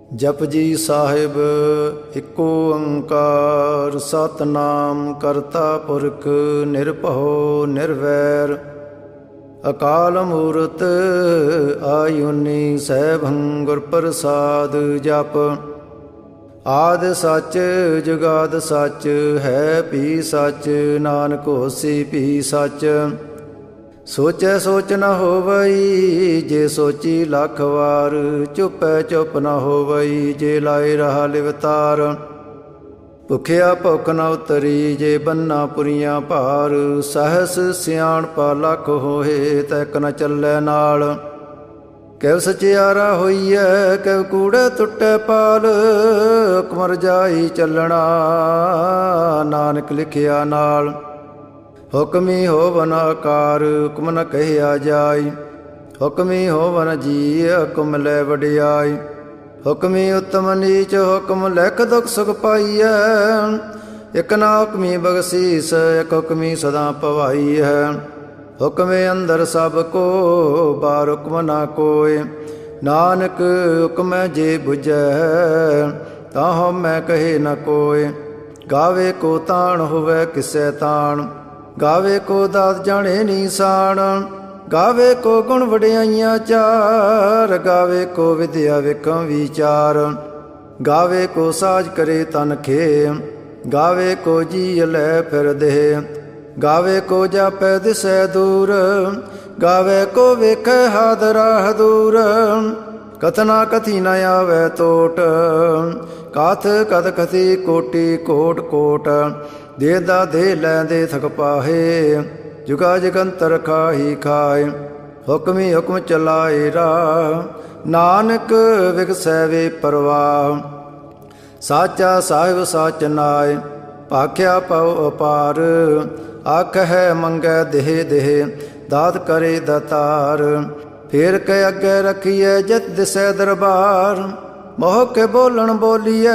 ਜਪਜੀ ਸਾਹਿਬ ਏਕੋ ਓੰਕਾਰ ਸਤਿਨਾਮ ਕਰਤਾ ਪੁਰਖ ਨਿਰਭਉ ਨਿਰਵੈਰ ਅਕਾਲ ਮੂਰਤ ਆਯੁਨੀ ਸੈਭੰ ਗੁਰ ਪ੍ਰਸਾਦ ਜਪ ਆਦਿ ਸੱਚ ਜੁਗਾਦ ਸੱਚ ਹੈ ਭੀ ਸੱਚ ਨਾਨਕ ਹੋਸੀ ਭੀ ਸੱਚ ਸੋਚੈ ਸੋਚ ਨ ਹੋਵਈ ਜੇ ਸੋਚੀ ਲੱਖ ਵਾਰ ਚੁੱਪੈ ਚੁੱਪ ਨ ਹੋਵਈ ਜੇ ਲਾਏ ਰਹਾ ਲਿਵਤਾਰ ਭੁਖਿਆ ਭੁਖ ਨ ਉਤਰੀ ਜੇ ਬੰਨਾ ਪੁਰੀਆਂ ਭਾਰ ਸਹਸ ਸਿਆਣਪਾ ਲੱਖ ਹੋਏ ਤੈਕ ਨ ਚੱਲੈ ਨਾਲ ਕਿਵ ਸਚਿਆਰਾ ਹੋਈਐ ਕਿਵ ਕੂੜੇ ਟੁੱਟੈ ਪਾਲ ਹੁਕਮ ਰਜਾਈ ਚੱਲਣਾ ਨਾਨਕ ਲਿਖਿਆ ਨਾਲ ਹੁਕਮੀ ਹੋਵਨ ਆਕਾਰ ਹੁਕਮ ਨ ਕਹਿਆ ਜਾਈ ਹੁਕਮੀ ਹੋਵਨ ਜੀ ਹੁਕਮ ਲੈ ਵਡਿਆਈ ਹੁਕਮੀ ਉਤਮ ਨੀਚ ਹੁਕਮ ਲਿਖ ਦੁਖ ਸੁਖ ਪਾਈਐ ਇਕ ਨਾ ਹੁਕਮੀ ਬਖਸ਼ੀਸ ਇਕ ਹੁਕਮੀ ਸਦਾ ਭਵਾਈ ਹੈ ਹੁਕਮੇ ਅੰਦਰ ਸਭ ਕੋ ਬਾਰ ਹੁਕਮ ਨਾ ਕੋਇ ਨਾਨਕ ਹੁਕਮੈ ਜੇ ਬੁਝੈ ਤਾਹੁ ਮੈਂ ਕਹੇ ਨ ਕੋਇ ਗਾਵੇ ਕੋ ਤਾਣ ਹੋਵੇ ਕਿਸੈ ਤਾਣ ਗਾਵੇ ਕੋ ਦਾਤ ਜਾਣੇ ਨੀਸਾਨ ਗਾਵੇ ਕੋ ਗੁਣ ਵਡਿਆਈਆਂ ਚਾਰ ਗਾਵੇ ਕੋ ਵਿਦਿਆ ਵੇਖਾਂ ਵਿਚਾਰ ਗਾਵੇ ਕੋ ਸਾਜ ਕਰੇ ਤਨ ਖੇ ਗਾਵੇ ਕੋ ਜੀ ਲੈ ਫਿਰ ਦੇ ਗਾਵੇ ਕੋ ਜਾਪੈ ਦਿਸੈ ਦੂਰ ਗਾਵੇ ਕੋ ਵੇਖੈ ਹਾਦਰਾ ਦੂਰ ਕਥਨਾ ਕਥੀ ਨ ਆਵੈ ਟੋਟ ਕਾਥ ਕਦ ਕਥੀ ਕੋਟੀ ਕੋਟ ਕੋਟ ਦੇ ਦਾ ਦੇ ਲੈਂਦੇ ਥਕ ਪਾਹੇ ਜੁਗਾ ਜਗੰਤਰ ਖਾਹੀ ਖਾਏ ਹੁਕਮੀ ਹੁਕਮ ਚਲਾਏ ਰਾਹ ਨਾਨਕ ਵਿਗਸੈ ਵੇ ਪਰਵਾਹ ਸਾਚਾ ਸਾਹਿਬ ਸਾਚ ਨਾਏ ਭਾਖਿਆ ਪਉ ਅਪਾਰ ਆਖਹਿ ਮੰਗੈ ਦੇਹ ਦੇਹ ਦਾਤ ਕਰੇ ਦਾਤਾਰ ਫੇਰ ਕੇ ਅੱਗੇ ਰਖੀਐ ਜਿਤ ਦਿਸੈ ਦਰਬਾਰ ਮੋਹ ਕੇ ਬੋਲਣ ਬੋਲੀਐ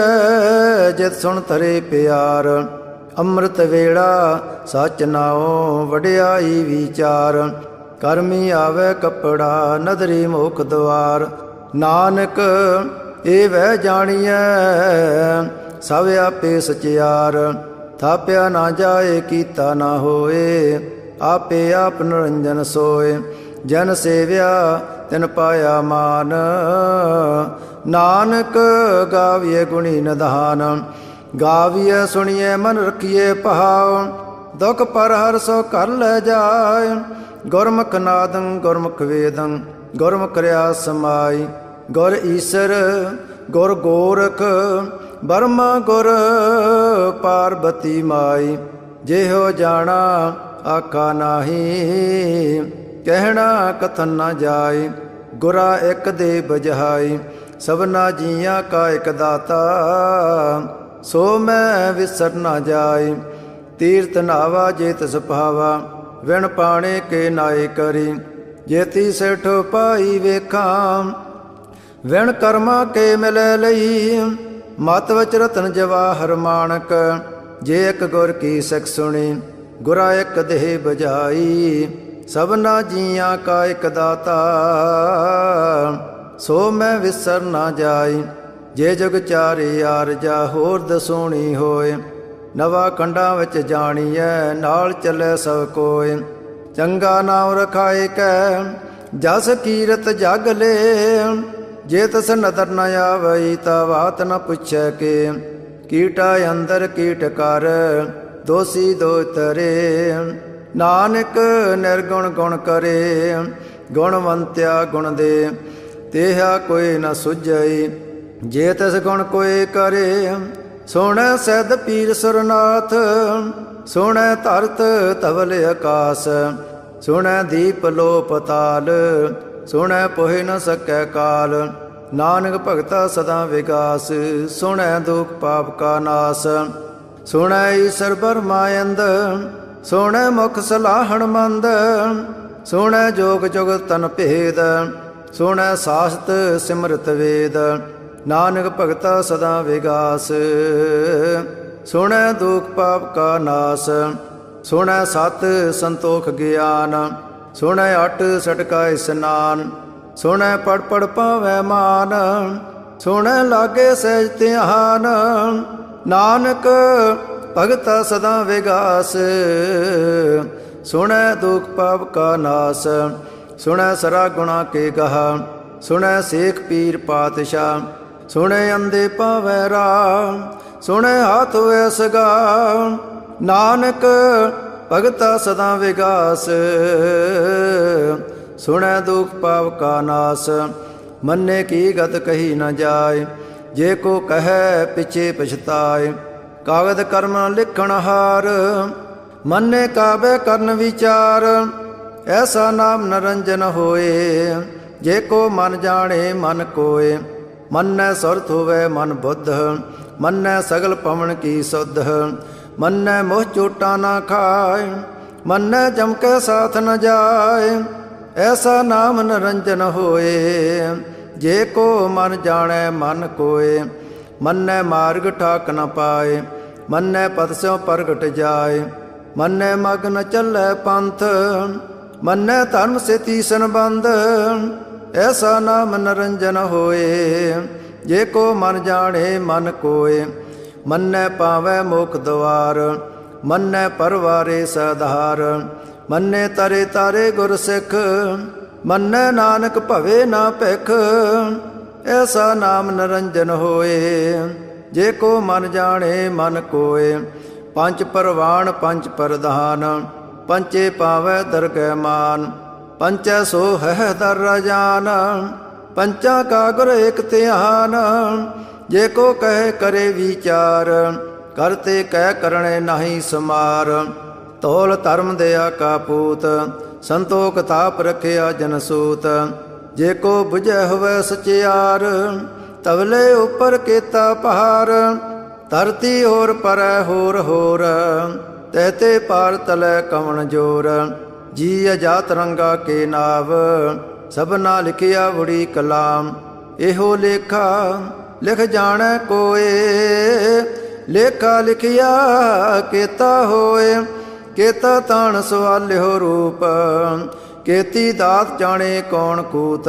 ਜਿਤ ਸੁਣ ਧਰੇ ਪਿਆਰ ਅੰਮ੍ਰਿਤ ਵੇਲਾ ਸਚ ਨਾਉ ਵਡਿਆਈ ਵਿਚਾਰ ਕਰਮੀ ਆਵੇ ਕੱਪੜਾ ਨਦਰੀ ਮੁਖ ਦੁਆਰ ਨਾਨਕ ਇਹ ਵਹਿ ਜਾਣੀਐ ਸਭ ਆਪੇ ਸਚਿਆਰ ਥਾਪਿਆ ਨਾ ਜਾਏ ਕੀਤਾ ਨਾ ਹੋਏ ਆਪੇ ਆਪ ਨਿਰੰਜਨ ਸੋਏ ਜਨ ਸੇਵਿਆ ਤਿਨ ਪਾਇਆ ਮਾਨ ਨਾਨਕ ਗਾਵੀਏ ਗੁਣੀ ਨਿਧਾਨ ਗਾਵੀਏ ਸੁਣੀਏ ਮਨ ਰਖੀਏ ਭਾਵ ਦੁਖ ਪਰ ਹਰ ਸੋ ਕਰ ਲੈ ਜਾਏ ਗੁਰਮੁਖ ਨਾਦੰ ਗੁਰਮੁਖ ਵੇਦੰ ਗੁਰਮੁਖ ਰਿਆ ਸਮਾਈ ਗੁਰ ਈਸਰ ਗੁਰ ਗੋਰਖ ਬਰਮਾ ਗੁਰ ਪਾਰਬਤੀ ਮਾਈ ਜਿਹੋ ਜਾਣਾ ਆਖਾ ਨਾਹੀ ਕਹਿਣਾ ਕਥਨ ਨਾ ਜਾਏ ਗੁਰਾ ਇੱਕ ਦੇ ਬਜਹਾਈ ਸਭਨਾ ਜੀਆਂ ਕਾ ਇਕ ਦਾਤਾ ਸੋ ਮੈਂ ਵਿਸਰ ਨਾ ਜਾਏ ਤੀਰਤ ਨਾਵਾ ਜੇ ਤਿਸ ਭਾਵਾ ਵਿਣ ਪਾਣੇ ਕੇ ਨਾਏ ਕਰੀ ਜੇਤੀ ਸੇਠੋ ਪਾਈ ਵੇਖਾਂ ਵਿਣ ਕਰਮਾ ਕੇ ਮਿਲੈ ਲਈ ਮਤ ਵਚ ਰਤਨ ਜਵਾਹਰ ਮਾਣਕ ਜੇ ਇੱਕ ਗੁਰ ਕੀ ਸਿਖ ਸੁਣੀ ਗੁਰਾ ਇੱਕ ਦੇਹ ਬਜਾਈ ਸਭਨਾ ਜੀਆਂ ਕਾ ਇਕ ਦਾਤਾ ਸੋ ਮੈਂ ਵਿਸਰ ਨਾ ਜਾਈ ਜੇ ਜੁਗ ਚਾਰੇ ਆਰਜਾ ਹੋਰ ਦਸੋਣੀ ਹੋਏ ਨਵਾ ਕੰਡਾਂ ਵਿੱਚ ਜਾਣੀਐ ਨਾਲ ਚੱਲੇ ਸਭ ਕੋਏ ਚੰਗਾ ਨਾਮ ਰਖਾਏ ਕੈ ਜਸ ਕੀਰਤ ਜਗ ਲੈ ਜੇ ਤਸ ਨਦਰ ਨ ਆਵਈ ਤਾ ਬਾਤ ਨ ਪੁੱਛੈ ਕੇ ਕੀਟਾ ਅੰਦਰ ਕੀਟ ਕਰ ਦੋਸੀ ਦੋ ਤਰੇ ਨਾਨਕ ਨਿਰਗੁਣ ਗੁਣ ਕਰੇ ਗੁਣਵੰਤਿਆ ਗੁਣ ਦੇ ਤੇਹਾ ਕੋਈ ਨ ਸੁਝਈ ਜੇ ਤਿਸ ਗੁਣ ਕੋਏ ਕਰੇ ਸੁਣੈ ਸੈਦ ਪੀਰ ਸੁਰਨਾਥ ਸੁਣੈ ਧਰਤ ਧਵਲ ਆਕਾਸ ਸੁਣੈ ਦੀਪ ਲੋ ਪਤਾਲ ਸੁਣੈ ਪੋਹਿ ਨ ਸਕੈ ਕਾਲ ਨਾਨਕ ਭਗਤਾ ਸਦਾ ਵਿਗਾਸ ਸੁਣੈ ਦੁਖ ਪਾਪ ਕਾ ਨਾਸ ਸੁਣੈ ਈਸਰ ਬਰਮਾਇੰਦ ਸੁਣੈ ਮੁਖ ਸਲਾਹਣ ਮੰਦ ਸੁਣੈ ਜੋਗ ਜੁਗ ਤਨ ਭੇਦ ਸੁਣੈ ਸਾਸਤ ਸਿਮਰਤ ਵੇਦ ਨਾਨਕ ਭਗਤਾ ਸਦਾ ਵਿਗਾਸ ਸੁਣੈ ਦੁਖ ਪਾਪ ਕਾ ਨਾਸ ਸੁਣੈ ਸਤ ਸੰਤੋਖ ਗਿਆਨ ਸੁਣੈ ਅਟ ਸਟਕਾ ਇਸਨਾਨ ਸੁਣੈ ਪੜ ਪੜ ਪਾਵੈ ਮਾਨ ਸੁਣ ਲਾਗੇ ਸਹਿਜ ਧਿਆਨ। ਨਾਨਕ ਭਗਤਾ ਸਦਾ ਵਿਗਾਸ, ਸੁਣੈ ਦੁਖ ਪਾਪ ਕਾ ਨਾਸ। ਸੁਣੈ ਸਰਾ ਗੁਣਾ ਕੇ ਗਹਾ, ਸੁਣੈ ਸੇਖ ਪੀਰ ਪਾਤਸ਼ਾਹ। ਸੁਣੈ ਅੰਧੇ ਪਾਵੈ ਰਾਹ, ਸੁਣੈ ਹਾਥ ਹੋਇ ਸਗਾ। ਨਾਨਕ ਭਗਤਾ ਸਦਾ ਵਿਗਾਸ, ਸੁਣੈ ਦੁਖ ਪਾਪ ਕਾ ਨਾਸ। ਮੰਨੇ ਕੀ ਗਤ ਕਹੀ ਨ ਜਾਏ, ਜੇ ਕੋ ਕਹੈ ਪਿਛੇ ਪਛਤਾਏ। ਕਾਗਦ ਕਰਮ ਲਿਖਣ ਹਾਰ, ਮੰਨੇ ਕਾਬੇ ਕਰਨ ਵਿਚਾਰ। ਐਸਾ ਨਾਮ ਨਰੰਜਨ ਹੋਏ, ਜੇ ਕੋ ਮਨ ਜਾਣੇ ਮਨ ਕੋਏ। ਮੰਨੈ ਸੁਰਤ ਹੋਵੇ ਮਨ ਬੁੱਧ, ਮੰਨੈ ਸਗਲ ਪਵਨ ਕੀ ਸੁਧ। ਮੰਨੈ ਮੋਹ ਚੋਟਾ ਨਾ ਖਾਏ, ਮੰਨੈ ਜਮਕੈ ਸਾਥ ਨ ਜਾਏ। ਐਸਾ ਨਾਮ ਨਰੰਜਨ ਹੋਏ, ਜੇ ਕੋ ਮਨ ਜਾਣੈ ਮਨ ਕੋਏ। ਮੰਨੈ ਮਾਰਗ ਠਾਕ ਨ ਪਾਏ, ਮੰਨੈ ਪਦ ਸਿਉ ਪ੍ਰਗਟ ਜਾਏ। ਮੰਨੈ ਮਗ ਨ ਚੱਲੈ ਪੰਥ, ਮੰਨੈ ਧਰਮ ਸੇ ਤੀਸਨ ਬੰਧ। ਐਸਾ ਨਾਮ ਨਰੰਜਨ ਹੋਏ, ਜੇ ਕੋ ਮਨ ਜਾਣੇ ਮਨ ਕੋਏ। ਮੰਨੈ ਪਾਵੈ ਮੋਖ ਦਵਾਰ, ਮੰਨੈ ਪਰਵਾਰੇ ਸਧਾਰ। ਮੰਨੈ ਤਰੇ ਤਾਰੇ ਗੁਰ ਸਿੱਖ, ਮੰਨੈ ਨਾਨਕ ਭਵੇ ਨਾ ਭਿਖ। ਐਸਾ ਨਾਮ ਨਰੰਜਨ ਹੋਏ, ਜੇ ਕੋ ਮਨ ਜਾਣੇ ਮਨ ਕੋਏ। ਪੰਜ ਪਰਵਾਣ ਪੰਜ ਪ੍ਰਧਾਨ, ਪੰਚੇ ਪਾਵੈ ਦਰਗਹਿ ਮਾਨ। ਪੰਚੈ ਸੋ ਹੈ ਦਰ ਰਾਜਾਨ, ਪੰਚਾ ਕਾ ਗੁਰ ਏਕ ਧਿਆਨ। ਜੇ ਕੋ ਕਹੇ ਕਰੇ ਵਿਚਾਰ, ਕਰਤੇ ਕਹਿ ਕਰਣੇ ਨਾਹੀ ਸਮਾਰ। ਤੋਲ ਧਰਮ ਦਇਆ ਕਾ ਪੂਤ, ਸੰਤੋਖ ਤਾਪ ਰਖਿਆ ਜਨ ਸੂਤ। ਜੇ ਕੋ ਬੁਝੈ ਹੋਵੇ ਸਚਿਆਰ, ਤਵਲੇ ਉਪਰ ਕੀਤਾ ਪਹਾਰ। ਧਰਤੀ ਹੋਰ ਪਰੈ ਹੋਰ ਹੋਰ, ਤਹਤੇ ਪਾਰ ਤਲੈ ਕਵਣ ਜੋਰ। ਜੀ ਅਜਾਤ ਰੰਗਾ ਕੇ ਨਾਵ, ਸਭਨਾ ਲਿਖਿਆ ਬੜੀ ਕਲਾਮ। ਇਹੋ ਲੇਖਾ ਲਿਖ ਜਾਣੈ ਕੋਏ, ਲੇਖਾ ਲਿਖਿਆ ਕੀਤਾ ਹੋਏ। ਕੇਤਾ ਤਾਣ ਸਵਾਲਿਓ ਰੂਪ, ਕੇਤੀ ਦਾਤ ਜਾਣੇ ਕੌਣ ਕੂਤ।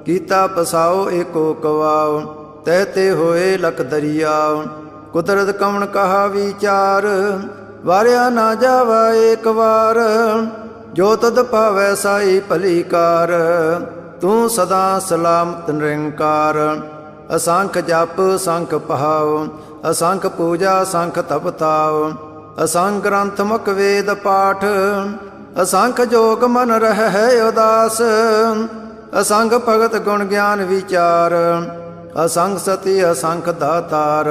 ਕੀਤਾ ਪਸਾਓ ਏਕੋ ਕਵਾਓ, ਤਹਤੇ ਹੋਏ ਲਖ ਦਰਿਆਓ। ਕੁਦਰਤ ਕਵਣ ਕਹਾ ਵਿਚਾਰ, ਵਾਰਿਆ ਨਾ ਜਾਵਾ ਏਕ ਵਾਰ। ਜੋ ਤਦ ਭਾਵੈ ਸਾਈ ਭਲੀ ਕਾਰ, ਤੂੰ ਸਦਾ ਸਲਾਮਤ ਨਿਰੰਕਾਰ। ਅਸੰਖ ਜਪ ਸੰਖ ਪਹਾਓ, ਅਸੰਖ ਪੂਜਾ ਸੰਖ ਤਪ ਤਾਓ। ਅਸੰਖ ਗ੍ਰੰਥ ਮੁਖ ਵੇਦ ਪਾਠ, ਅਸੰਖ ਜੋਗ ਮਨ ਰਹਿ ਉਦਾਸ। ਅਸੰਖ ਭਗਤ ਗੁਣ ਗਿਆਨ ਵਿਚਾਰ, ਅਸੰਖ ਸਤੀ ਅਸੰਖ ਦਾਤਾਰ।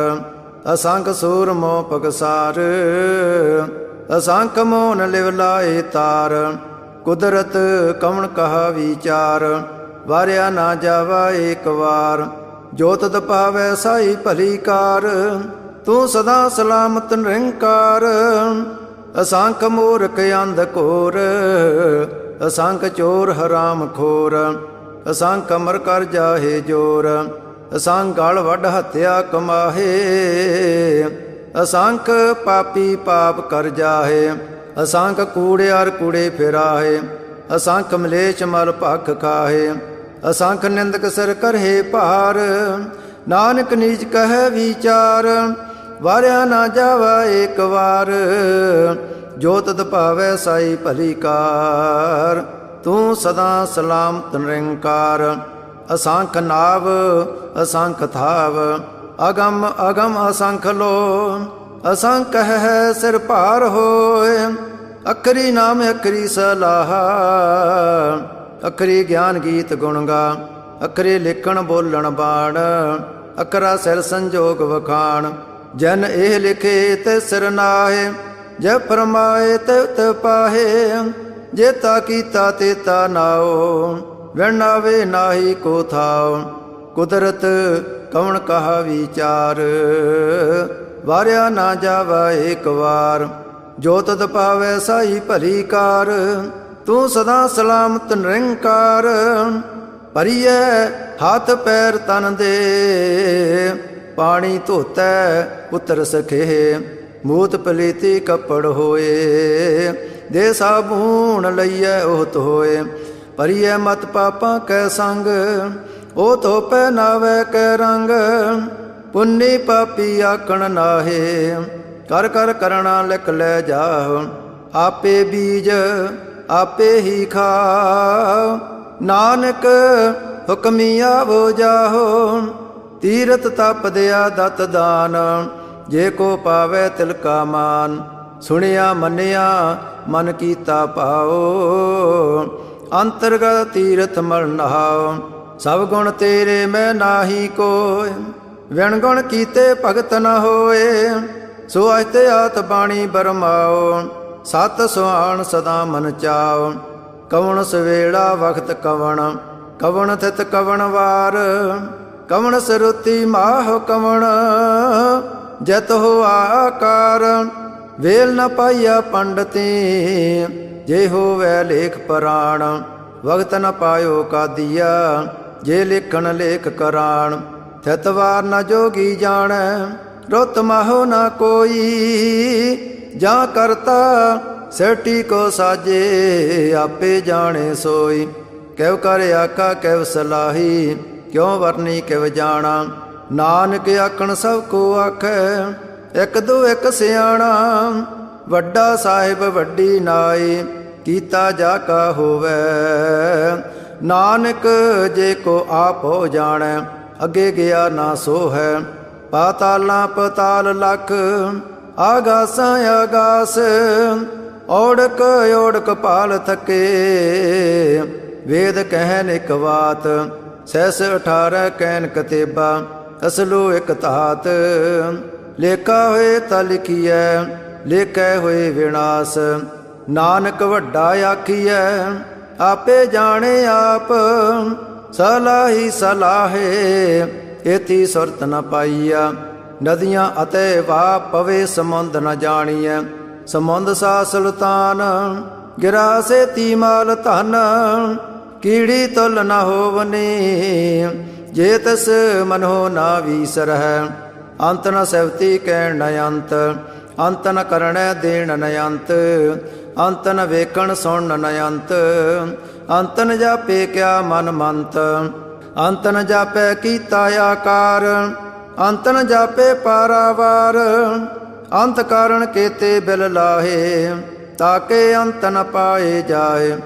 ਅਸੰਖ ਸੂਰ ਮੋਹ ਪਗਸਾਰ, ਅਸੰਖ ਮੋਨ ਲਿਵ ਲਾਏ ਤਾਰ। ਕੁਦਰਤ ਕਵਣ ਕਹਾ ਵਿਚਾਰ, ਵਾਰਿਆ ਨਾ ਜਾਵਾ ਏਕ ਵਾਰ। ਜੋ ਤਦ ਭਾਵੈ ਸਾਈ ਭਲੀ ਕਾਰ, ਤੂੰ ਸਦਾ ਸਲਾਮਤ ਨਿਰੰਕਾਰ। ਅਸੰਖ ਮੂਰਖ ਅੰਧ ਘੋਰ, ਅਸੰਖ ਚੋਰ ਹਰਾਮ ਖੋਰ। ਅਸੰਖ ਅਮਰ ਕਰ ਜਾਹੇ ਜੋਰ, ਅਸੰਖ ਗਲ ਵੱਢ ਹੱਤਿਆ ਕਮਾਹੇ। ਅਸੰਖ ਪਾਪੀ ਪਾਪ ਕਰ ਜਾਹੇ, ਅਸੰਖ ਕੂੜਿਆਰ ਕੂੜੇ ਫਿਰਾਹੇ। ਅਸੰਖ ਮਲੇਛ ਮਲ ਭਖ ਖਾਹੇ, ਅਸੰਖ ਨਿੰਦਕ ਸਿਰ ਕਰਹੇ ਭਾਰ। ਨਾਨਕ ਨੀਚ ਕਹੈ ਵਿਚਾਰ, ਵਾਰਿਆ ਨਾ ਜਾਵਾ ਏਕ ਵਾਰ। ਜੋ ਤਦ ਭਾਵੈ ਸਾਈ ਭਲੀ ਕਾਰ, ਤੂੰ ਸਦਾ ਸਲਾਮਤ ਨਿਰੰਕਾਰ। ਅਸੰਖ ਨਾਵ ਅਸੰਖ ਥਾਵ, ਅਗਮ ਅਗਮ ਅਸੰਖ ਲੋ। ਅਸੰਖ ਹੈ ਸਿਰ ਭਾਰ ਹੋਏ, ਅਖਰੀ ਨਾਮ ਅਖਰੀ ਸਲਾਹ। ਅਖਰੀ ਗਿਆਨ ਗੀਤ ਗੁਣ ਗਾ, ਅਖਰੇ ਲਿਖਣ ਬੋਲਣ ਬਾਣ। ਅਖਰਾ ਸਿਰ ਸੰਜੋਗ ਵਖਾਣ, ਜਨ ਇਹ ਲਿਖੇ ਤੇ ਸਿਰ ਨਾਹੇ। ਜੇ ਫਰਮਾਏ ਤੇ ਉਤ ਪਾਹੇ, ਜੇਤਾ ਕੀਤਾ ਤੇਤਾ ਨਾਓ। ਵਿਣਾਵੇ ਨਾਹੀ ਕੋ ਥਾਓ, ਕੁਦਰਤ ਕਵਣ ਕਹਾ ਵਿਚਾਰ। ਵਾਰਿਆ ਨਾ ਜਾਵਾ ਏਕ ਵਾਰ, ਜੋ ਤਦ ਪਾਵੈ ਸਾਈ ਭਲੀ ਕਾਰ। ਤੂੰ ਸਦਾ ਸਲਾਮਤ ਨਿਰੰਕਾਰ। ਭਰੀਐ ਹੱਥ ਪੈਰ ਤਨ ਦੇ, ਪਾਣੀ ਧੋਤੈ ਪੁੱਤਰ ਸਖੇ। ਮੂਤ ਪਲੀਤੀ ਕੱਪੜ ਹੋਏ, ਦੇ ਸਾਬੂਣ ਲਈਐ ਉਹਤ ਹੋਏ। ਭਰੀਐ ਮਤ ਪਾਪਾਂ ਕੈ ਸੰਗ, ਉਹ ਧੋਪੈ ਨਾਵੈ ਕੈ ਰੰਗ, ਪੁੰਨੀ ਪਾਪੀ ਆਕਣ ਨਾਹੇ। ਕਰ ਕਰ ਕਰਣਾ ਲਿਖ ਲੈ ਜਾਹੁ, ਆਪੇ ਬੀਜ ਆਪੇ ਹੀ ਖਾਉ। ਨਾਨਕ ਹੁਕਮੀ ਆਵੋ ਜਾਹੋ, ਤੀਰਥ ਤਪ ਦਿਆ ਦਤ ਦਾਨ। ਜੇ ਕੋ ਪਾਵੈ ਤਿਲ ਕਾ ਮਾਨ, ਸੁਣਿਆ ਮੰਨਿਆ ਮਨ ਕੀਤਾ ਭਾਉ। ਅੰਤਰਗਤ ਤੀਰਥ ਮਲ ਨਹਾਉ, ਸਭ ਗੁਣ ਤੇਰੇ ਮੈਂ ਨਾਹੀ ਕੋਇ। ਵਿਣ ਗੁਣ ਕੀਤੇ ਭਗਤ ਨ ਹੋਏ, ਸੋ ਅਸਤੇ ਆਤ ਬਾਣੀ ਬਰਮਾਓ। ਸਤ ਸੁਹਾਣ ਸਦਾ ਮਨ ਚਾਉ, ਕਵਣ ਸਵੇਲਾ ਵਖਤ ਕਵਣ। ਕਵਣ ਥਿਤ ਕਵਣ ਵਾਰ, ਕਵਣ ਸਰੁਤੀ ਮਾਹ ਕਵਣ। ਜਤ ਹੋ ਆਕਾਰ, ਵੇਲ ਨ ਪਾਈਆ ਪੰਡਤੀ। ਜੇ ਹੋਵੈ ਲੇਖ ਪਰਾਣ, ਵਗਤ ਨ ਪਾਇਓ ਕਾਦੀਆ। ਜੇ ਲਿਖਣ ਲੇਖ ਕਰਾਣ, ਥਿਤ ਵਾਰ ਨ ਜੋਗੀ ਜਾਣੈ। ਰੁੱਤ ਮਾਹੋ ਨ ਕੋਈ, ਜਾਂ ਕਰਤਾ ਸੈਟੀ ਕੋ ਸਾਜੇ। ਆਪੇ ਜਾਣੇ ਸੋਈ, ਕਿਵ ਕਰ ਆਖਾ ਕਿਵ ਸਲਾਹੀ। ਕਿਉ ਵਰਨੀ ਕਿਵ ਜਾਣਾ, ਨਾਨਕ ਆਖਣ ਸਭ ਕੋ ਆਖੈ। ਇਕ ਦੋ ਇਕ ਸਿਆਣਾ, ਵੱਡਾ ਸਾਹਿਬ ਵੱਡੀ ਨਾਈ। ਕੀਤਾ ਜਾ ਕਾ ਹੋਵੈ, ਨਾਨਕ ਜੇ ਕੋ ਆਪ ਹੋ ਜਾਣੈ। ਅੱਗੇ ਗਿਆ ਨਾ ਸੋ ਹੈ, ਪਾਤਾਲਾਂ ਪਤਾਲ ਲਖ। ਆਗਾਸਾਂ ਆਗਾਸ, ਔੜਕ ਔੜਕ ਪਾਲ ਥਕੇ। ਵੇਦ ਕਹਿਨ ਇਕ ਬਾਤ, ਸਹਿਸ 18 ਕਹਿਨ ਕਤੇਬਾ। ਅਸਲੋ ਇਕ ਧਾਤ, ਲੇਖਾ ਹੋਏ ਤਾਂ ਲਿਖੀਐ। ਲੇਖੈ ਹੋਏ ਵਿਨਾਸ਼, ਨਾਨਕ ਵੱਡਾ ਆਖੀਐ। ਆਪੇ ਜਾਣੇ ਆਪ, ਸਲਾਹੀ ਸਲਾਹੇ। ਏਤੀ ਸੁਰਤ ਨ ਪਾਈਆ, ਨਦੀਆਂ ਅਤੇ ਵਾਹ ਪਵੇ ਸਮੁੰਦ ਨ ਜਾਣੀਐ। ਸਮੁੰਦ ਸਾ ਸੁਲਤਾਨ, ਗਿਰਾ ਸੇਤੀ ਮਾਲ ਧਨ। ਕੀੜੀ ਤੁਲ ਨ ਹੋਵਨੀ, ਜੇ ਤਸ ਮਨੋ ਨਾ ਵੀਸਰਹਿ। ਅੰਤ ਨ ਸੈਵਤੀ ਕਹਿਣ ਨ ਅੰਤ, ਅੰਤ ਨ ਕਰਣੈ ਦੇਣ ਨ ਅੰਤ। ਅੰਤ ਨ ਵੇਖਣ ਸੁਣਨ ਨ ਅੰਤ, ਅੰਤ ਨ ਜਾਪੇ ਕਿਆ ਮਨ ਮੰਤ। ਅੰਤ ਨ ਜਾਪੈ ਕੀਤਾ ਆਕਾਰ, ਅੰਤ ਨ ਜਾਪੇ ਪਾਰਾਵਾਰ। ਅੰਤ ਕਾਰਣ ਕੇਤੇ ਬਿਲ ਲਾਹੇ, ਤਾਕੇ ਅੰਤ ਨ ਪਾਏ ਜਾਏ।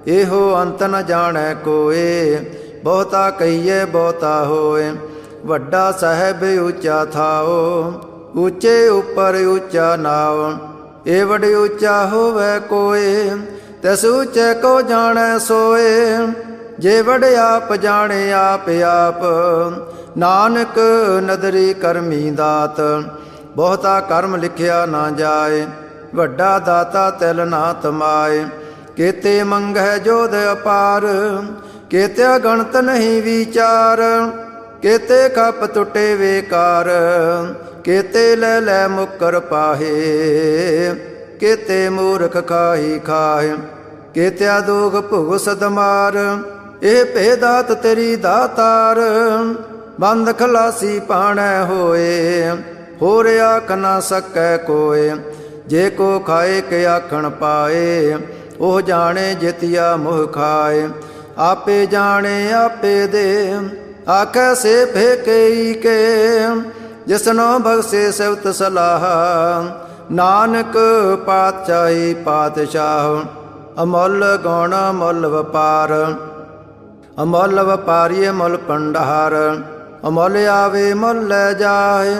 ਇਹੋ ਅੰਤ ਨ ਜਾਣੈ ਕੋਏ, ਬਹੁਤਾ ਕਹੀਏ ਬਹੁਤਾ ਹੋਏ। ਵੱਡਾ ਸਾਹਿਬ ਉੱਚਾ ਥਾਓ, ਉੱਚੇ ਉੱਪਰ ਉੱਚਾ ਨਾਉ। ਇਹ ਵਡ ਉੱਚਾ ਹੋਵੇ ਕੋਏ, ਤਿਸ ਉੱਚੇ ਕੋ ਜਾਣੈ ਸੋਏ। ਜੇ ਵਡ ਆਪ ਜਾਣੇ ਆਪ ਆਪ, ਨਾਨਕ ਨਦਰੀ ਕਰਮੀ ਦਾਤ। ਬਹੁਤਾ ਕਰਮ ਲਿਖਿਆ ਨਾ ਜਾਏ, ਵੱਡਾ ਦਾਤਾ ਤਿਲ ਨਾ ਤਮਾਏ। ਕੇਤੇ ਮੰਗਹਿ ਜੋਧ ਅਪਾਰ, ਕੇਤਿਆ ਗਣਤ ਨਹੀਂ ਵਿਚਾਰ। ਕੇਤੇ ਖਪ ਟੁੱਟੇ ਵੇਕਾਰ, ਕੇਤੇ ਲੈ ਲੈ ਮੁਕਰ ਪਾਹੇ। ਕੇਤੇ ਮੂਰਖ ਖਾਹੀ ਖਾਹੇ, ਕੇਤਿਆ ਦੋਗ ਭੁਗ ਸਦਮਾਰ। ਇਹ ਭੇਦਾਤ ਤੇਰੀ ਦਾਤਾਰ, ਬੰਦ ਖਲਾਸੀ ਪਾਣੈ ਹੋਏ। ਹੋਰ ਆਖ ਨਾ ਸਕੈ ਕੋਏ, ਜੇ ਕੋ ਖਾਏ ਕੇ ਆਖਣ ਪਾਏ। ਉਹ ਜਾਣੇ ਜਿਤਿਆ ਮੋਹ ਖਾਏ, ਆਪੇ ਜਾਣੇ ਆਪੇ ਦੇ। ਆਖੈ ਸੇ ਫੇਕਈ ਕੇ, ਜਿਸਨੋ ਬਖਸ਼ੇ ਸਿਵਤ ਸਲਾਹ। ਨਾਨਕ ਪਾਤਸ਼ਾਹੀ ਪਾਤਸ਼ਾਹ, ਅਮੁੱਲ ਗੁਣ ਮੁੱਲ ਵਪਾਰ। ਅਮੁੱਲ ਵਪਾਰੀਏ ਮੁੱਲ ਭੰਡਾਰ, ਅਮੁੱਲ ਆਵੇ ਮੁੱਲ ਲੈ ਜਾਏ।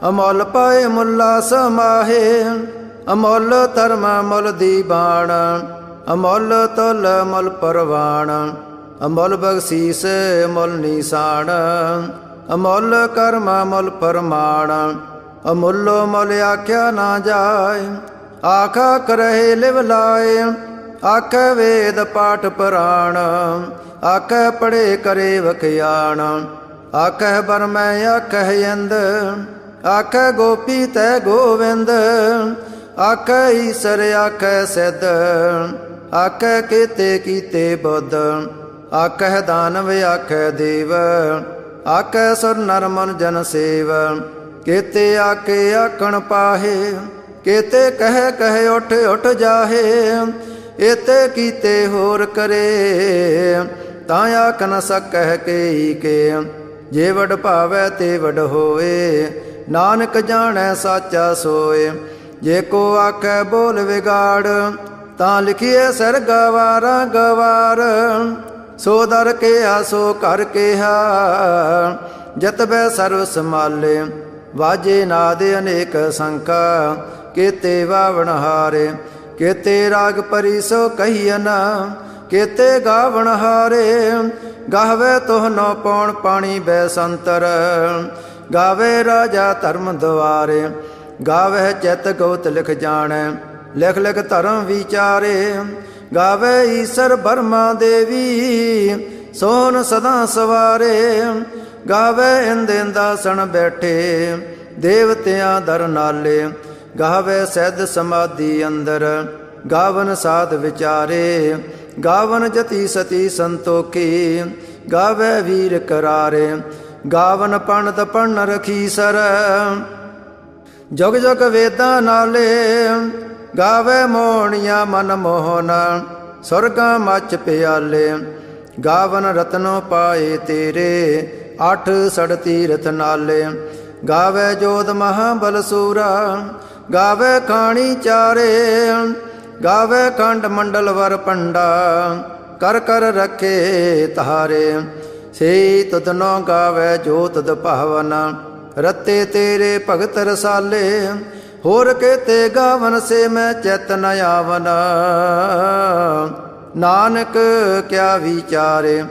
ਅਮੁੱਲ ਪਾਏ ਮੁੱਲਾ ਸਮਾਹੇ, ਅਮੁੱਲ ਧਰਮ ਮੁੱਲ ਦੀਵਾਨ। ਅਮੁੱਲ ਤੁਲ ਮੁੱਲ ਪਰਵਾਨ, ਅਮੁੱਲ ਬਖਸ਼ੀਸ ਮੁੱਲ ਨੀਸਾਨ। ਅਮੁੱਲ ਕਰਮ ਮੁੱਲ ਪਰਮਾਣ, ਅਮੁੱਲੋ ਮੁੱਲ ਆਖਿਆ ਨਾ ਜਾਏ। ਆਖਾ ਕਰਹਿ ਲਿਵ ਲਾਏ, ਆਖੈ ਵੇਦ ਪਾਠ ਪੁਰਾਣ। ਆਖੈ ਪੜੇ ਕਰੇ ਵਖਿਆਣ, ਆਖੈ ਬਰਮੈ ਆਖੈ ਇੰਦ। ਆਖੈ ਗੋਪੀ ਤੈ ਗੋਵਿੰਦ, ਆਖੈ ਈਸਰ ਆਖੈ ਸਿੱਧ। ਆਖੈ ਕੇਤੇ ਕੀਤੇ ਬੁੱਧ, ਆਖੈ ਦਾਨਵ ਆਖੈ ਦੇਵ। ਆਖੈ ਸੁਰ ਨਰ ਮਨ ਜਨ ਸੇਵ, ਕੇਤੇ ਆਕੇ ਆਖਣ ਪਾਹੇ। ਕੇਤੇ ਕਹਿ ਕਹਿ ਉਠ ਉਠ ਜਾਹੇ, ਏਤੇ ਕੀਤੇ ਹੋਰ ਕਰੇ। ਤਾਂ ਆਖ ਨ ਸਕਹਿ ਕੇ ਕੇ। ਜੇ ਵਡ ਭਾਵੈ ਤੇ ਵਡ ਹੋਏ, ਨਾਨਕ ਜਾਣੈ ਸਾਚਾ ਸੋਏ। ਜੇ ਕੋ ਆਖੈ ਬੋਲ ਵਿਗਾੜ, ਤਾਂ ਲਿਖੀਏ ਸਿਰ ਗਵਾਰਾ ਗਵਾਰ। ਸੋ ਦਰ ਕਿਹਾ ਸੋ ਘਰ ਕਿਹਾ, ਜਤਬੈ ਸਰਵ ਸਮਾਲੇ। ਵਾਜੇ ਨਾਦ ਅਨੇਕ ਸੰਖਾ, ਕੇਤੇ ਵਾਵਣ ਹਾਰੇ। ਕੇਤੇ ਰਾਗ ਪਰੀ ਸੋ ਕਹੀਨ, ਕੇਤੇ ਗਾਵਣ ਹਾਰੇ। ਗਾਵੇ ਤੋਹਨੋ ਪੌਣ ਪਾਣੀ ਬੈਸੰਤਰ, ਗਾਵੇ ਰਾਜਾ ਧਰਮ ਦੁਆਰੇ। ਗਾਵੇ ਚਿਤ ਗੋਤ ਲਿਖ ਜਾਣੈ, ਲਿਖ ਲਿਖ ਧਰਮ ਵਿਚਾਰੇ। ਗਾਵੇ ਈਸਰ ਬਰਮਾ ਦੇਵੀ, ਸੋਹਨ ਸਦਾ ਸਵਾਰੇ। ਗਾਵੇ ਇੰਦ ਇੰਦਾਸਣ ਬੈਠੇ, ਦੇਵਤਿਆਂ ਦਰ ਨਾਲੇ। ਗਾਵੇ ਸਿੱਧ ਸਮਾਧੀ ਅੰਦਰ, ਗਾਵਨ ਸਾਧ ਵਿਚਾਰੇ। ਗਾਵਨ ਜਤੀ ਸਤੀ ਸੰਤੋਖੀ, ਗਾਵੇ ਵੀਰ ਕਰਾਰੇ। ਗਾਵਨ ਪੰਡਤ ਪੜਨ ਰਖੀਸਰ, ਜੁਗ ਜੁਗ ਵੇਦਾਂ ਨਾਲੇ। ਗਾਵੇ ਮੋਹਣੀਆਂ ਮਨ ਮੋਹਨ, ਸੁਰਗਾਂ ਮੱਚ ਪਿਆਲੇ। ਗਾਵਨ ਰਤਨੋ ਪਾਏ ਤੇਰੇ, 8 ਸੜ ਤੀਰਥ ਨਾਲੇ। ਗਾਵੇ ਜੋਧ ਮਹਾਬਲ ਸੂਰਾ, ਗਾਵੇ ਖਾਣੀ ਚਾਰੇ। ਗਾਵੇ ਖੰਡ ਮੰਡਲ ਵਰ ਪੰਡਾ, ਕਰ ਕਰ ਰੱਖੇ ਤਾਰੇ। ਸੇ ਤੁਧਨੋ ਗਾਵੇ ਜੋ ਤੁਧ ਭਾਵਨ, ਰਤੇ ਤੇਰੇ ਭਗਤ ਰਸਾਲੇ। ਹੋਰ ਕੇਤੇ ਗਾਵਨ ਸੇ ਮੈਂ ਚਿਤ ਨ ਆਵਨ, ਨਾਨਕ ਕਿਆ ਵਿਚਾਰੇ।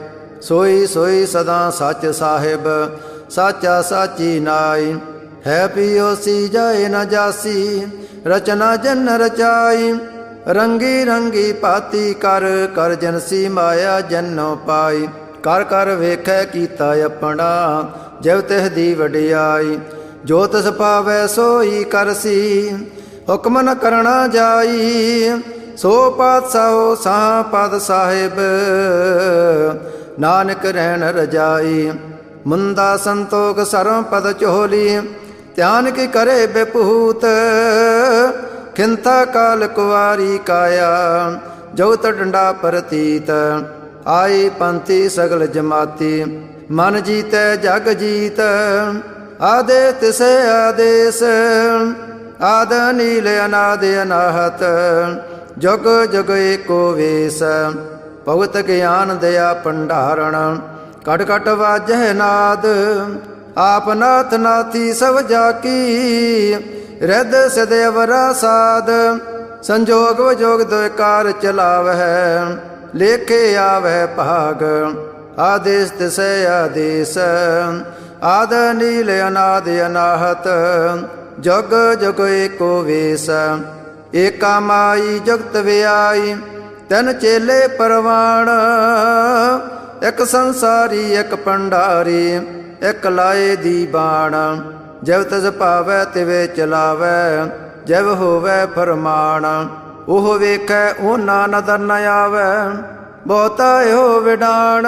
ਸੋਈ ਸੋਈ ਸਦਾ ਸੱਚ ਸਾਹਿਬ, ਸਾਚਾ ਸਾਚੀ ਨਾਈ। ਹੈ ਪਿਓਸੀ ਜਾਏ ਨ ਜਾਸੀ, ਰਚਨਾ ਜਨ ਰਚਾਈ। ਰੰਗੀ ਰੰਗੀ ਭਾਤੀ ਕਰ, ਕਰ ਜਨਸੀ ਮਾਇਆ ਜਨੋ ਪਾਈ। ਕਰ ਕਰ ਵੇਖੈ ਕੀਤਾ ਆਪਣਾ, ਜਿਵ ਤਿਹ ਦੀ ਵਡਿਆਈ। ਜੋ ਤਿਸ ਪਾਵੈ ਸੋਈ ਕਰਸੀ, ਹੁਕਮ ਨ ਕਰਣਾ ਜਾਈ। ਸੋ ਪਾਤਸ਼ਾਹੋ ਸਾਹ ਪਦ ਸਾਹਿਬ, ਨਾਨਕ ਰਹਿਣ ਰਜਾਈ। ਮੁੰਦਾ ਸੰਤੋਖ ਸਰਮ ਪਦ ਚੋਲੀ, ਧਿਆਨ ਕੀ ਕਰੇ ਬੇਪੂਤ। ਖਿੰਤਾ ਕਾਲ ਕੁਵਾਰੀ ਕਾਇਆ, ਜਉਤ ਡੰਡਾ ਪ੍ਰਤੀਤ। ਆਈ ਪੰਥੀ ਸਗਲ ਜਮਾਤੀ, ਮਨ ਜੀਤੈ ਜਗ ਜੀਤ। ਆਦੇ ਤਿਸੇ ਆਦੇਸ, ਆਦ ਨੀਲ ਅਨਾਦ ਅਨਾਹਤ। ਜੁਗ ਜੁਗ ਏਕੋ ਵੇਸ, ਭਗਤ ਗਿਆਨ ਦਇਆ ਭੰਡਾਰਣ। ਕਟ ਕਟ ਵਾਜਹਿ ਨਾਦ, ਆਪ ਨਾਥ ਨਾਥੀ ਸਭ ਜਾਕੀ। ਰਿੱਧ ਸਿਧ ਅਵਰਾ ਸਾਧ, ਸੰਜੋਗ ਵਿਜੋਗ ਦੁਇ ਕਾਰ ਚਲਾਵਹਿ। ਲੇਖੇ ਆਵਹਿ ਭਾਗ, ਆਦੇਸ ਤਿਸੈ ਆਦੇਸ। ਆਦ ਨੀਲ ਅਨਾਦ ਅਨਾਹਤ, ਜੁਗ ਜੁਗ ਏਕੋ ਵੇਸ। ਏਕਾ ਮਾਈ ਜਗਤ ਵਿਆਈ, ਤਿਨ ਚੇਲੇ ਪਰਵਾਣ। ਇੱਕ ਸੰਸਾਰੀ ਇੱਕ ਭੰਡਾਰੀ, ਇੱਕ ਲਾਏ ਦੀ ਬਾਣ। ਜਿਵ ਤਿਸ ਭਾਵੈ ਤਿਵੇ ਚਲਾਵੈ, ਜਿਵ ਹੋਵੈ ਫਰਮਾਨ। ਉਹ ਵੇਖੈ ਉਹਨਾਂ ਨਦਰ ਨ ਆਵੈ, ਬਹੁਤਾ ਇਹੋ ਵਿਡਾਣ।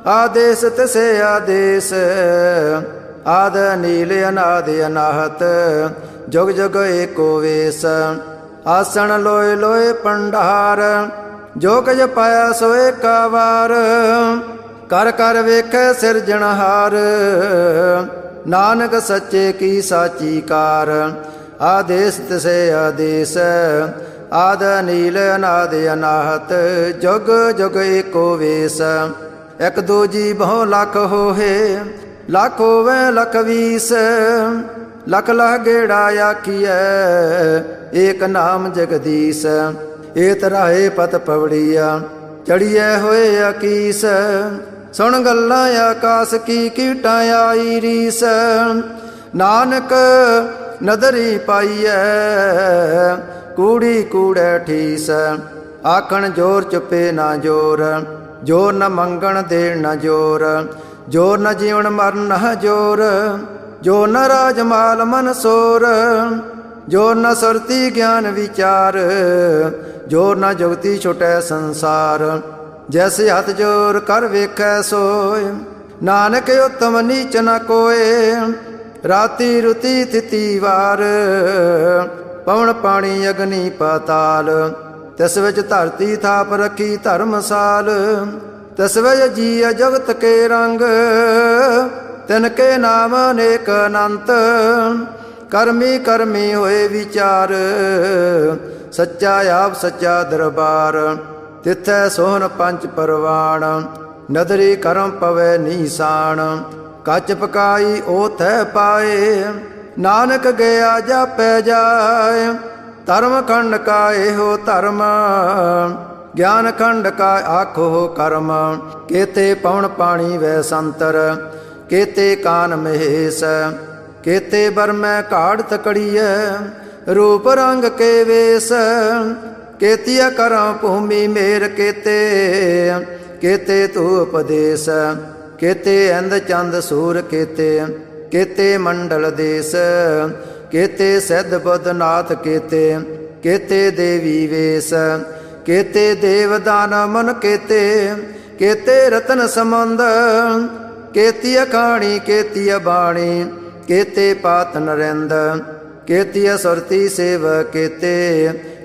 ਆਦੇਸ ਤਿਸੇ ਆਦੇਸ, ਆਦ ਨੀਲ ਅਨਾਦ ਅਨਾਹਤ। ਜੁਗ ਜੁਗ ਏਕੋ ਵੇਸ, ਆਸਣ ਲੋਏ ਲੋਏ ਭੰਡਾਰ। ਜੋ ਕੁਝ ਪਾਇਆ ਸੋ ਏਕਾ ਵਾਰ, ਕਰ ਕਰ ਵੇਖੈ ਸਿਰਜਣਹਾਰ। ਨਾਨਕ ਸੱਚੇ ਕੀ ਸਾਚੀ ਕਾਰ। ਆਦੇਸ ਤਿਸੇ ਆਦੇਸ, ਆਦ ਨੀਲ ਅਨਾਦ ਅਨਾਹਤ। ਜੁਗ ਜੁਗ ਏਕੋ ਵੇਸ। ਇੱਕ ਦੂਜੀ ਬਹੁ ਲੱਖ ਹੋਏ, ਲੱਖ ਹੋਵੇ ਲੱਖ ਵੀਸ। ਲਖ ਲਖ ਗੇੜਾ ਆਖੀਐ, ਏਕ ਨਾਮ ਜਗਦੀਸ਼। ਏ ਤਰਾਏ ਪਤ ਪਵੜੀਆ, ਚੜੀਐ ਹੋਏ ਅਕੀਸ। ਸੁਣ ਗੱਲਾਂ ਆਕਾਸ ਕੀ ਕੀਟਾਂ ਆਈ ਰੀਸ। ਨਾਨਕ ਨਦਰੀ ਪਾਈਐ, ਕੂੜੀ ਕੂੜੈ ਠੀਸ। ਆਖਣ ਜੋਰ ਚੁੱਪੇ ਨਾ ਜੋਰ, ਜੋਰ ਨ ਮੰਗਣ ਦੇਣ ਨ ਜੋਰ। ਜੋਰ ਨ ਜੀਵਨ ਮਰਨ ਨ ਜੋਰ, ਜੋ ਨ ਰਾਜ ਮਾਲ ਮਨ ਸੋਰ। ਜੋਰ ਨ ਸੁਰਤੀ ਗਿਆਨ ਵਿਚਾਰ, ਜੋਰ ਨ ਜੁਗਤੀ ਛੁਟੈ ਸੰਸਾਰ। ਜੈਸੇ ਹੱਥ ਜੋਰ ਕਰ ਵੇਖੈ ਸੋਏ, ਨਾਨਕ ਉਤਮ ਨੀਚ ਨ ਕੋਏ। ਰਾਤੀ ਰੁਤੀ ਤਿਥੀ ਵਾਰ, ਪਵਨ ਪਾਣੀ ਅਗਨੀ ਪਾਤਾਲ। ਤਿਸ ਵਿੱਚ ਧਰਤੀ ਥਾਪ ਰੱਖੀ ਧਰਮਸਾਲ। तस्वय जिय जगत के रंग, तिनके नाम अनेक अनंत। कर्मी कर्मी होए विचार, सच्चा आप सच्चा दरबार। तिथै सोहन पंच परवाण, नदरी करम पवै निशान। कच पकाई ओथै पाए, नानक गया जापै जाय। धर्म खंड का एहो धर्म, ज्ञान खंड का आखो कर्म। केते पवन पाणी वै संतर, केते कान महेश। केते बरमै काढ़ तकड़िय, रूप रंग के वेश। केतिया करम भूमि मेर केते, केते तू उपदेश। केते इंद चंद सूर केते, केते मंडल देश। केते सिद्ध बुद्ध नाथ केते, केते देवी वेश। केते देव दान मन केते, केते रतन समुंद। केती अखाणी केती बाणी, केते पात नरेंद। केती सुरती सेव केते,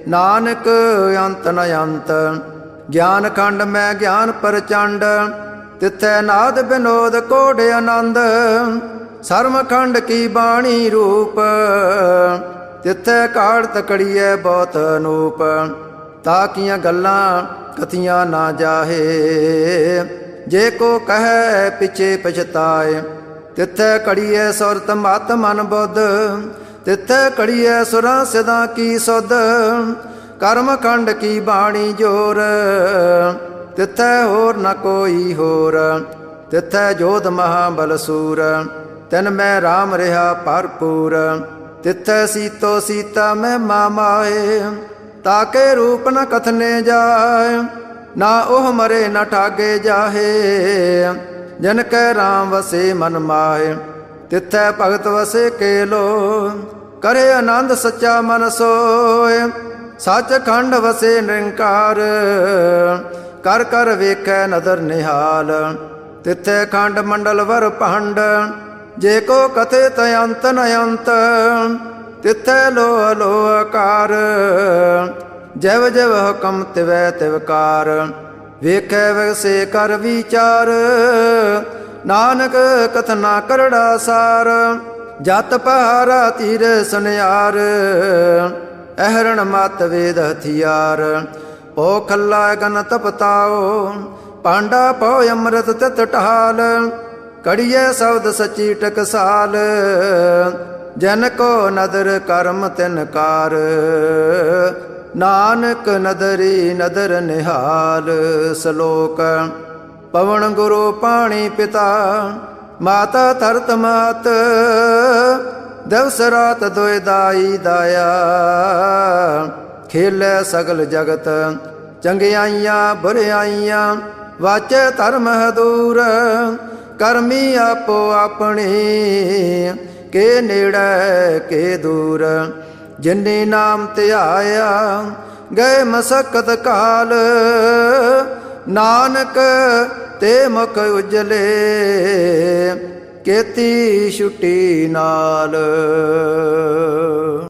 नानक अंत न अंत। ज्ञान खंड में ज्ञान प्रचंड, तिथै नाद विनोद कोड आनंद। सर्म खंड की बाणी रूप, तिथै काढ़ तकड़िए बहुत अनूप। ताकियां गल्लां कथियां ना जाहे, जे को कहे पिछे पछताए। तिथै कड़िए सुरत मत मन बुद्ध, तिथै कड़िए सुरां सिदां की सुध। कर्म खंड की बाणी जोर, तिथै होर न कोई होर। तिथै जोध महाबल सूर, तिन मैं राम रहा भरपूर। तिथै सीतो सीता मैं मामाए, ताके रूप न कथने जाय। ना ओह मरे न ठागे जाहे, जन कै राम वसे मन माहे। तिथै भगत वसे केलो, करे आनंद सच्चा मन सोय। सच खंड वसे निरंकार, कर कर वेखै नदर निहाल। तिथै खंड मंडल वर भंड, जे को कथे तयंत नयंत। तिथै लोह लोह कार, जैव जैव हुकम तिवै तिवकार। वेखै वैसे कर विचार, नानक कथना करड़ा सार। जत पहारा तीर सुनियार, अहरण मत वेद हथियार। पो खल्ला गन तपताओ, पांडा पो अमृत तित टहाल। कड़िए शब्द सची टकसाल, जन को नदर कर्म तिनकार। नानक नदरी नदर निहाल। श्लोक। पवन गुरु पाणी पिता, माता धरत मात। दिवस रात दोय दाई दाया, खेलै सगल जगत। चंगियाइयां बुरियाइयां, वाचे धर्म दूर। करमी आपो अपनी, के नेड़े के दूर। जिन्नी नाम ध्याया, गए मसकत काल। नानक ते मुख उजले, केती छुट्टी नाल।